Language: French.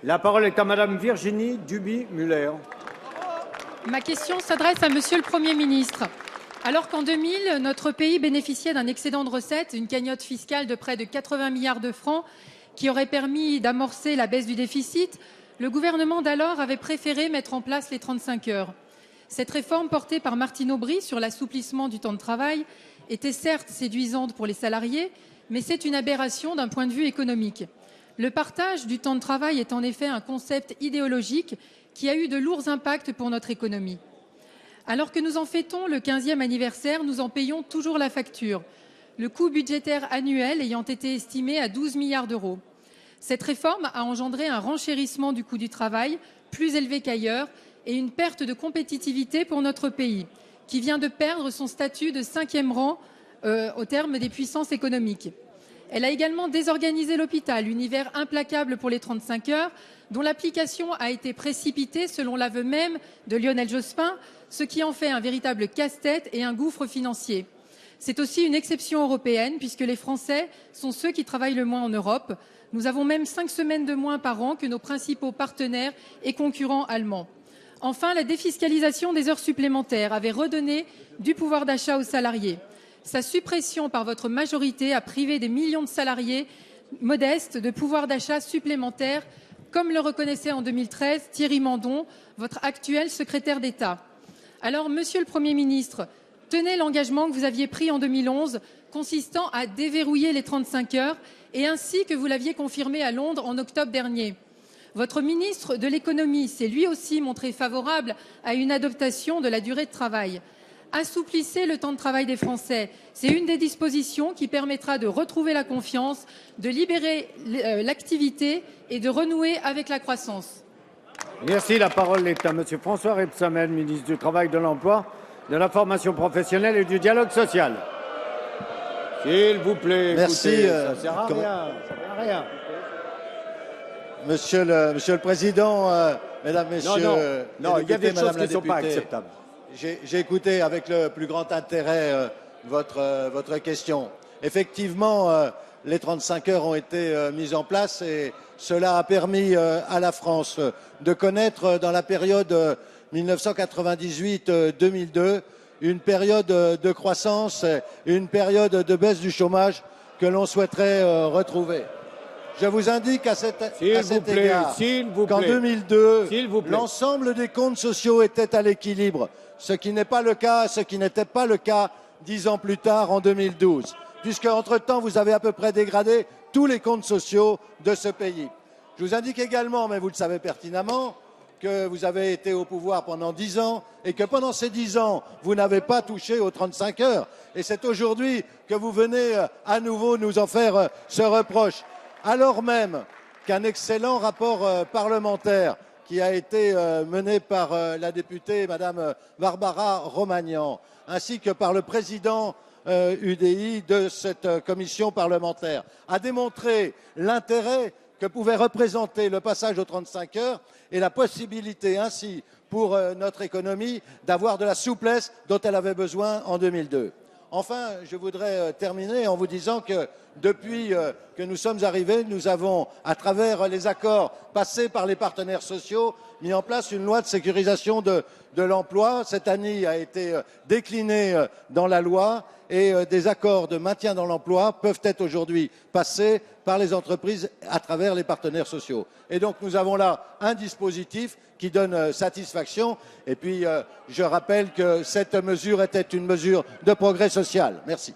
La parole est à Madame Virginie Duby-Muller. Ma question s'adresse à Monsieur le Premier ministre. Alors qu'en 2000, notre pays bénéficiait d'un excédent de recettes, une cagnotte fiscale de près de 80 milliards de francs qui aurait permis d'amorcer la baisse du déficit, le gouvernement d'alors avait préféré mettre en place les 35 heures. Cette réforme portée par Martine Aubry sur l'assouplissement du temps de travail était certes séduisante pour les salariés, mais c'est une aberration d'un point de vue économique. Le partage du temps de travail est en effet un concept idéologique qui a eu de lourds impacts pour notre économie. Alors que nous en fêtons le 15e anniversaire, nous en payons toujours la facture, le coût budgétaire annuel ayant été estimé à 12 milliards d'euros. Cette réforme a engendré un renchérissement du coût du travail, plus élevé qu'ailleurs, et une perte de compétitivité pour notre pays, qui vient de perdre son statut de 5e rang au terme des puissances économiques. Elle a également désorganisé l'hôpital, univers implacable pour les 35 heures, dont l'application a été précipitée selon l'aveu même de Lionel Jospin, ce qui en fait un véritable casse-tête et un gouffre financier. C'est aussi une exception européenne, puisque les Français sont ceux qui travaillent le moins en Europe. Nous avons même 5 semaines de moins par an que nos principaux partenaires et concurrents allemands. Enfin, la défiscalisation des heures supplémentaires avait redonné du pouvoir d'achat aux salariés. Sa suppression par votre majorité a privé des millions de salariés modestes de pouvoir d'achat supplémentaire, comme le reconnaissait en 2013 Thierry Mandon, votre actuel secrétaire d'État. Alors, Monsieur le Premier ministre, tenez l'engagement que vous aviez pris en 2011, consistant à déverrouiller les 35 heures, et ainsi que vous l'aviez confirmé à Londres en octobre dernier. Votre ministre de l'économie s'est lui aussi montré favorable à une adaptation de la durée de travail. Assouplissez le temps de travail des Français. C'est une des dispositions qui permettra de retrouver la confiance, de libérer l'activité et de renouer avec la croissance. Merci. La parole est à Monsieur François Rebsamen, ministre du Travail, de l'Emploi, de la Formation professionnelle et du Dialogue social. S'il vous plaît. Merci. Écoutez, ça sert à rien. Ça sert à rien. Monsieur le Président, Mesdames, Messieurs, non, il y a des choses qui ne sont pas députée, acceptables. J'ai écouté avec le plus grand intérêt votre question. Effectivement, les 35 heures ont été mises en place et cela a permis à la France de connaître dans la période 1998-2002 une période de croissance, une période de baisse du chômage que l'on souhaiterait retrouver. Je vous indique à cet égard qu'en 2002, l'ensemble des comptes sociaux étaient à l'équilibre, ce qui n'est pas le cas, ce qui n'était pas le cas 10 ans plus tard, en 2012, puisque entre-temps, vous avez à peu près dégradé tous les comptes sociaux de ce pays. Je vous indique également, mais vous le savez pertinemment, que vous avez été au pouvoir pendant 10 ans et que pendant ces 10 ans, vous n'avez pas touché aux 35 heures. Et c'est aujourd'hui que vous venez à nouveau nous en faire ce reproche. Alors même qu'un excellent rapport parlementaire qui a été mené par la députée Madame Barbara Romagnan, ainsi que par le président UDI de cette commission parlementaire, a démontré l'intérêt que pouvait représenter le passage aux 35 heures et la possibilité ainsi pour notre économie d'avoir de la souplesse dont elle avait besoin en 2002. Enfin, je voudrais terminer en vous disant que depuis que nous sommes arrivés, nous avons, à travers les accords passés par les partenaires sociaux, mis en place une loi de sécurisation de l'emploi. Cette année a été déclinée dans la loi et des accords de maintien dans l'emploi peuvent être aujourd'hui passés par les entreprises à travers les partenaires sociaux. Et donc nous avons là un dispositif qui donne satisfaction. Et puis je rappelle que cette mesure était une mesure de progrès social. Merci.